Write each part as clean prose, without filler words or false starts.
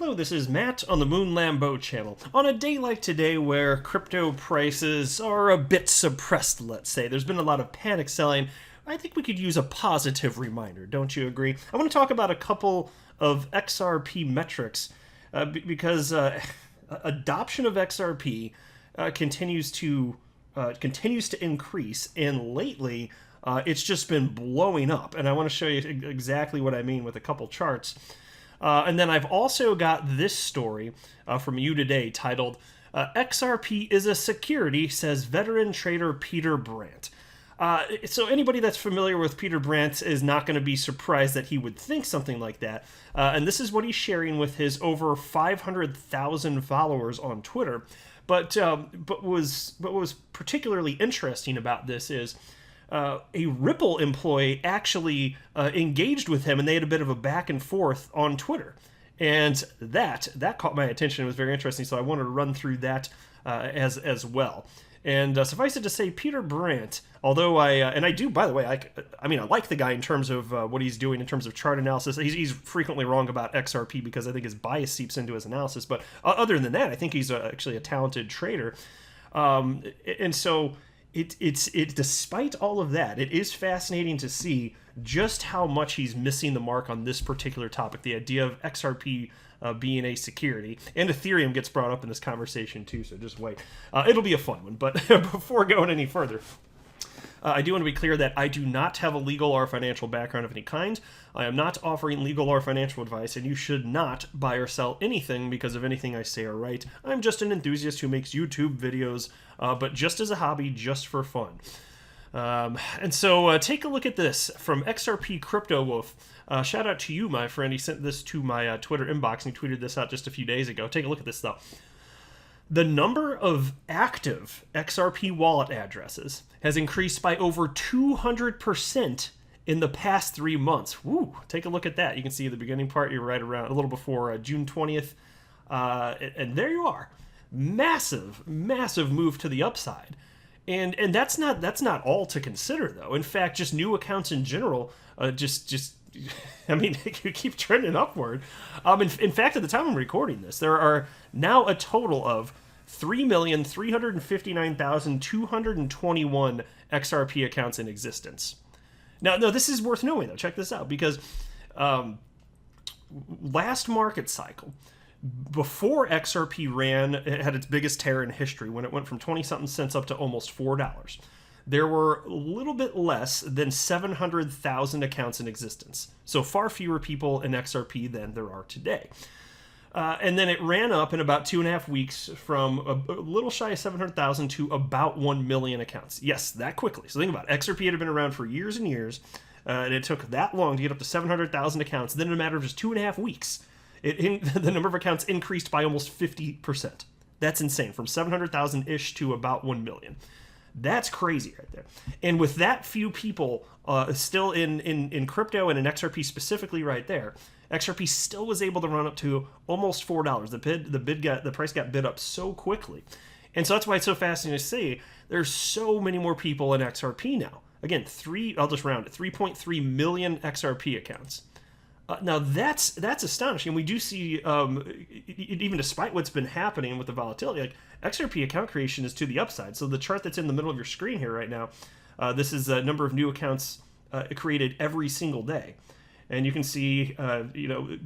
Hello, this is Matt on the Moon Lambeau channel. On a day like today where crypto prices are a bit suppressed, let's say, there's been a lot of panic selling, I think we could use a positive reminder, don't you agree? I want to talk about a couple of XRP metrics because adoption of XRP continues to increase, and lately it's just been blowing up. And I want to show you exactly what I mean with a couple charts. And then I've also got this story from You Today titled, XRP is a security, says veteran trader Peter Brandt. So anybody that's familiar with Peter Brandt is not going to be surprised that he would think something like that. And this is what he's sharing with his over 500,000 followers on Twitter. But what was particularly interesting about this is a Ripple employee actually engaged with him, and they had a bit of a back and forth on Twitter. And that caught my attention. It was very interesting, so I wanted to run through that as well. And suffice it to say, Peter Brandt, although I do, by the way, I like the guy in terms of what he's doing in terms of chart analysis. He's frequently wrong about XRP because I think his bias seeps into his analysis. But other than that, I think he's actually a talented trader. And so it's despite all of that, it is fascinating to see just how much he's missing the mark on this particular topic, the idea of XRP being a security. And Ethereum gets brought up in this conversation too, so just wait. It'll be a fun one. But before going any further, I do want to be clear that I do not have a legal or financial background of any kind. I am not offering legal or financial advice, and you should not buy or sell anything because of anything I say or write. I'm just an enthusiast who makes YouTube videos, but just as a hobby, just for fun. And so take a look at this from XRP Crypto Wolf. Shout out to you, my friend. He sent this to my Twitter inbox, and he tweeted this out just a few days ago. Take a look at this, though. The number of active XRP wallet addresses has increased by over 200% in the past 3 months. Woo! Take a look at that. You can see the beginning part. You're right around a little before June 20th. And there you are. Massive move to the upside. And that's not all to consider, though. In fact, just new accounts in general, I mean, you keep trending upward. In fact, at the time I'm recording this, there are now a total of 3,359,221 XRP accounts in existence. Now, this is worth knowing, though. Check this out, because last market cycle, before XRP had its biggest tear in history, when it went from 20-something cents up to almost $4, there were a little bit less than 700,000 accounts in existence. So far fewer people in XRP than there are today. And then it ran up in about 2.5 weeks from a little shy of 700,000 to about 1 million accounts. Yes, that quickly. So think about it. XRP had been around for years and years, and it took that long to get up to 700,000 accounts. Then in a matter of just 2.5 weeks, the number of accounts increased by almost 50%. That's insane, from 700,000-ish to about 1 million. That's crazy right there. And with that few people still in crypto and in XRP specifically right there, XRP still was able to run up to almost $4. The price got bid up so quickly. And so that's why it's so fascinating to see there's so many more people in XRP now. Again, I'll just round it, 3.3 million XRP accounts. Now that's astonishing. We do see, even despite what's been happening with the volatility, like XRP account creation is to the upside. So the chart that's in the middle of your screen here right now, this is a number of new accounts created every single day. And you can see,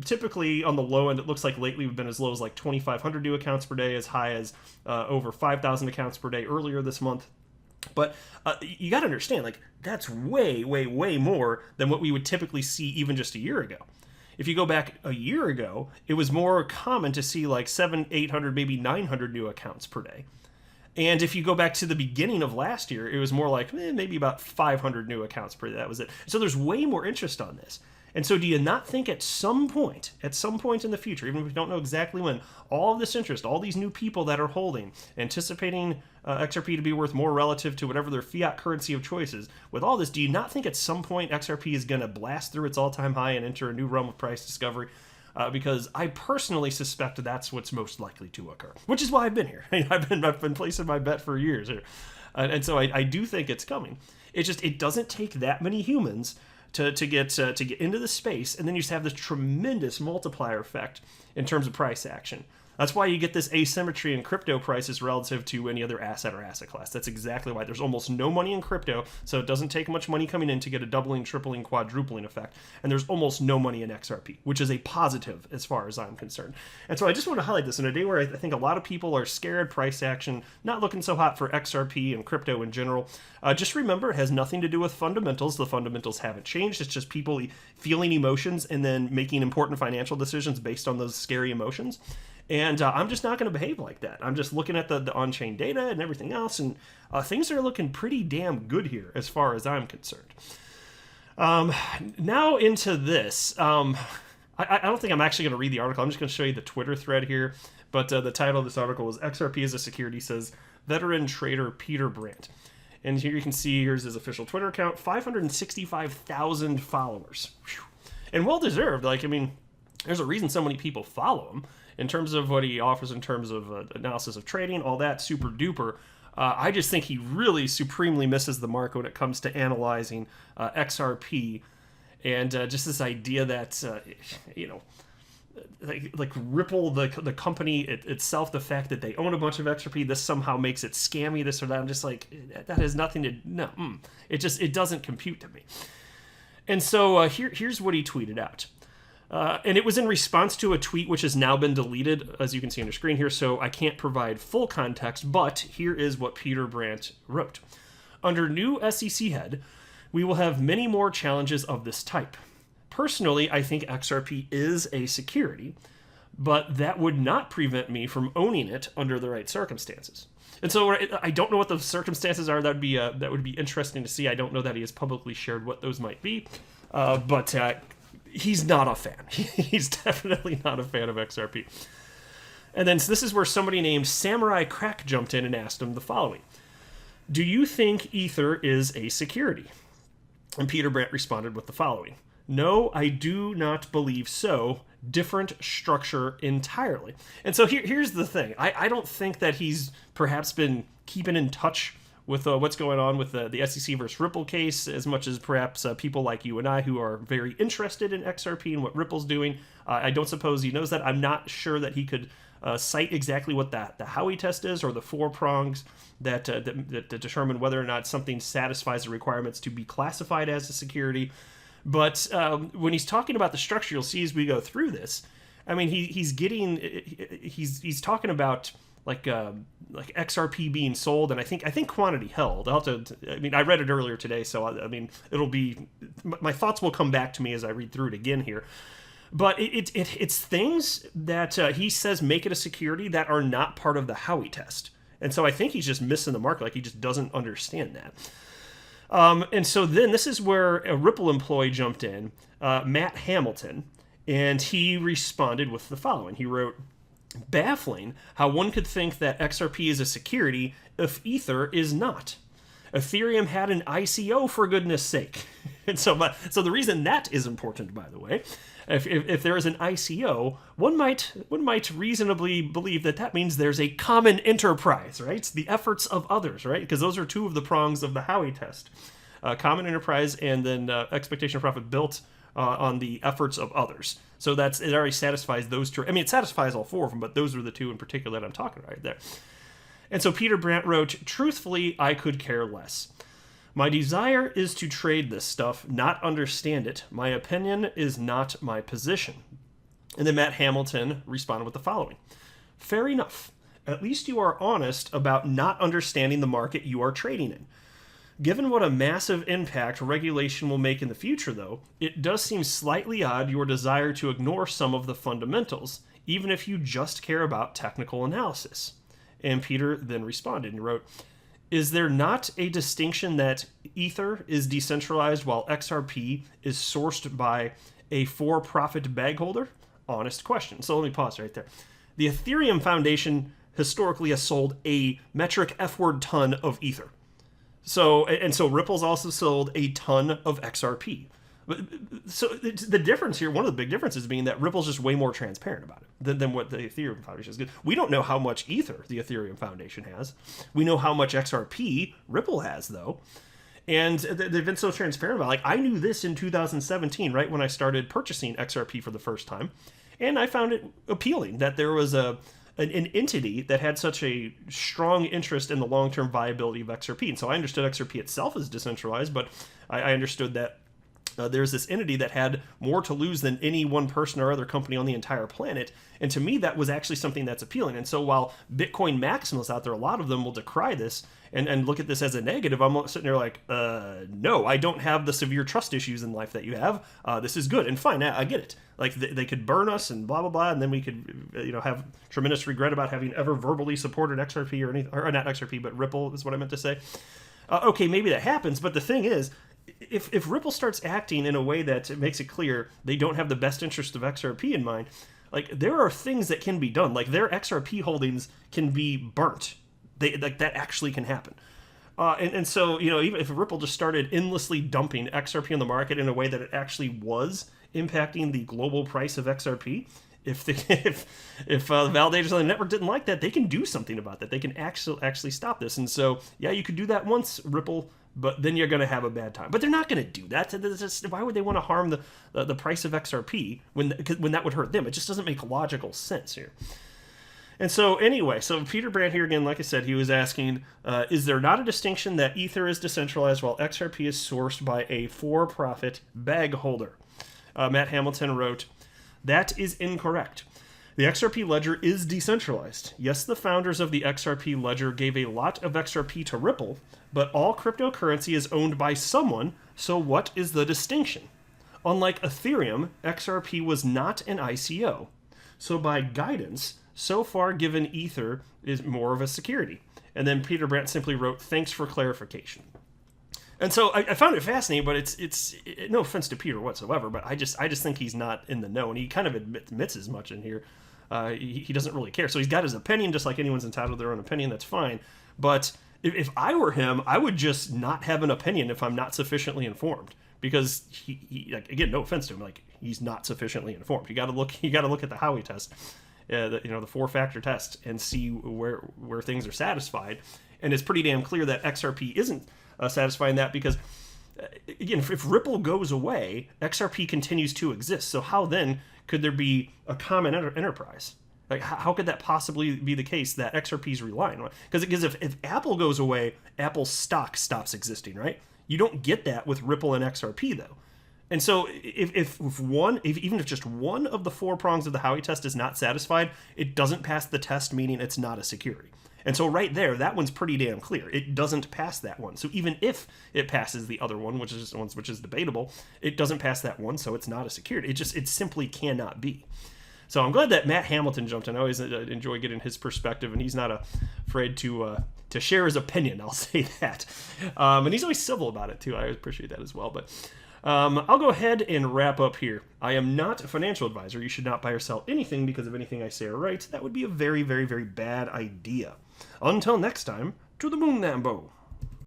typically on the low end, it looks like lately we've been as low as like 2,500 new accounts per day, as high as over 5,000 accounts per day earlier this month. But you got to understand, like, that's way more than what we would typically see even just a year ago. If you go back a year ago, it was more common to see like 700, 800, maybe 900 new accounts per day. And if you go back to the beginning of last year, it was more like maybe about 500 new accounts per day. That was it. So there's way more interest on this. And so do you not think at some point in the future, even if we don't know exactly when, all of this interest, all these new people that are holding, anticipating XRP to be worth more relative to whatever their fiat currency of choice is, with all this, do you not think at some point XRP is going to blast through its all-time high and enter a new realm of price discovery? Because I personally suspect that's what's most likely to occur, which is why I've been here. I've been placing my bet for years here. And so I do think it's coming. It doesn't take that many humans to get into the space, and then you just have this tremendous multiplier effect in terms of price action. That's why you get this asymmetry in crypto prices relative to any other asset or asset class. That's exactly why. There's almost no money in crypto, so it doesn't take much money coming in to get a doubling, tripling, quadrupling effect. And there's almost no money in XRP, which is a positive as far as I'm concerned. And so I just want to highlight this in a day where I think a lot of people are scared, price action, not looking so hot for XRP and crypto in general. Just remember, it has nothing to do with fundamentals. The fundamentals haven't changed. It's just people feeling emotions and then making important financial decisions based on those scary emotions. And I'm just not going to behave like that. I'm just looking at the on-chain data and everything else, and things are looking pretty damn good here as far as I'm concerned. Now into this. I don't think I'm actually going to read the article. I'm just going to show you the Twitter thread here. But the title of this article is XRP as a Security, says veteran trader Peter Brandt. And here you can see, here's his official Twitter account, 565,000 followers. Whew. And well-deserved. Like, I mean, there's a reason so many people follow him. In terms of what he offers in terms of analysis of trading, all that, super duper. I just think he really supremely misses the mark when it comes to analyzing XRP, and just this idea that, like Ripple, the company itself, the fact that they own a bunch of XRP, this somehow makes it scammy, this or that. I'm just like, that has nothing to, no, it doesn't compute to me. And so here's what he tweeted out. And it was in response to a tweet which has now been deleted, as you can see on your screen here, so I can't provide full context, but here is what Peter Brandt wrote. Under new SEC head, we will have many more challenges of this type. Personally, I think XRP is a security, but that would not prevent me from owning it under the right circumstances. And so I don't know what those circumstances are. That would be interesting to see. I don't know that he has publicly shared what those might be, but he's not a fan. He's definitely not a fan of XRP. And then so this is where somebody named Samurai Crack jumped in and asked him the following. Do you think Ether is a security? And Peter Brandt responded with the following. No, I do not believe so. Different structure entirely. And so here's the thing. I don't think that he's perhaps been keeping in touch with what's going on with the SEC versus Ripple case, as much as perhaps people like you and I who are very interested in XRP and what Ripple's doing. I don't suppose he knows that. I'm not sure that he could cite exactly what the Howey test is, or the 4 prongs that determine whether or not something satisfies the requirements to be classified as a security. But when he's talking about the structure, you'll see as we go through this, I mean, he's talking about like XRP being sold, and I think quantity held. I read it earlier today, so I mean, it'll be, my thoughts will come back to me as I read through it again here. But it's things that he says make it a security that are not part of the Howey test, and so I think he's just missing the mark. Like, he just doesn't understand that. And so then this is where a Ripple employee jumped in, Matt Hamilton, and he responded with the following. He wrote, baffling how one could think that XRP is a security if Ether is not. Ethereum had an ICO, for goodness sake. And so the reason that is important, by the way, if there is an ICO, one might reasonably believe that means there's a common enterprise, right? It's the efforts of others, right? Because those are 2 of the prongs of the Howey test. Common enterprise, and then expectation of profit built on the efforts of others. So it already satisfies those 2. I mean, it satisfies all 4 of them, but those are the 2 in particular that I'm talking about right there. And so Peter Brandt wrote, truthfully, I could care less. My desire is to trade this stuff, not understand it. My opinion is not my position. And then Matt Hamilton responded with the following. Fair enough. At least you are honest about not understanding the market you are trading in. Given what a massive impact regulation will make in the future, though, it does seem slightly odd your desire to ignore some of the fundamentals, even if you just care about technical analysis. And Peter then responded and wrote, is there not a distinction that Ether is decentralized while XRP is sourced by a for-profit bag holder? Honest question. So let me pause right there. The Ethereum Foundation historically has sold a metric F-word ton of Ether. So Ripple's also sold a ton of XRP. So the difference here, one of the big differences being that Ripple's just way more transparent about it than what the Ethereum Foundation is. We don't know how much Ether the Ethereum Foundation has. We know how much XRP Ripple has, though. And they've been so transparent about it. Like, I knew this in 2017, right when I started purchasing XRP for the first time. And I found it appealing that there was an entity that had such a strong interest in the long-term viability of XRP. And so I understood XRP itself as decentralized, but I understood that there's this entity that had more to lose than any one person or other company on the entire planet. And to me, that was actually something that's appealing. And so while Bitcoin maximalists out there, a lot of them will decry this and look at this as a negative, I'm sitting there like, no, I don't have the severe trust issues in life that you have. This is good and fine. I get it. Like, they could burn us and blah, blah, blah, and then we could, have tremendous regret about having ever verbally supported XRP or anything, or not XRP, but Ripple is what I meant to say. Okay, maybe that happens, but the thing is, if Ripple starts acting in a way that makes it clear they don't have the best interest of XRP in mind, like, there are things that can be done. Like, their XRP holdings can be burnt. That actually can happen. And so, even if Ripple just started endlessly dumping XRP on the market in a way that it actually was impacting the global price of XRP, if the validators on the network didn't like that, they can do something about that. They can actually stop this. And so, yeah, you could do that once, Ripple, but then you're going to have a bad time. But they're not going to do that. Why would they want to harm the price of XRP when that would hurt them? It just doesn't make logical sense here. And so anyway, so Peter Brandt here again, like I said, he was asking, is there not a distinction that Ether is decentralized while XRP is sourced by a for-profit bag holder? Matt Hamilton wrote, that is incorrect. The XRP ledger is decentralized. Yes, the founders of the XRP ledger gave a lot of XRP to Ripple, but all cryptocurrency is owned by someone, so what is the distinction? Unlike Ethereum, XRP was not an ICO. So by guidance, so far given Ether is more of a security. And then Peter Brandt simply wrote, thanks for clarification. And so I found it fascinating, but it's no offense to Peter whatsoever, but I just think he's not in the know, and he kind of admits as much in here. He doesn't really care. So he's got his opinion, just like anyone's entitled to their own opinion. That's fine. But if I were him, I would just not have an opinion if I'm not sufficiently informed, because he like, again, no offense to him, like, he's not sufficiently informed. You got to look at the Howey test, the 4-factor test, and see where things are satisfied. And it's pretty damn clear that XRP isn't satisfying that, because again, if Ripple goes away, XRP continues to exist. So how then could there be a common enterprise? Like, how could that possibly be the case that XRP is relying on? Because if Apple goes away, Apple's stock stops existing, right? You don't get that with Ripple and XRP, though. And so even if just one of the 4 prongs of the Howey test is not satisfied, it doesn't pass the test, meaning it's not a security. And so right there, that one's pretty damn clear. It doesn't pass that one. So even if it passes the other one, which is debatable, it doesn't pass that one, so it's not a security. It simply cannot be. So I'm glad that Matt Hamilton jumped in. I always enjoy getting his perspective, and he's not afraid to share his opinion. I'll say that. And he's always civil about it too. I appreciate that as well. But I'll go ahead and wrap up here. I am not a financial advisor. You should not buy or sell anything because of anything I say or write. That would be a very, very, very bad idea. Until next time, to the moon, Lambo.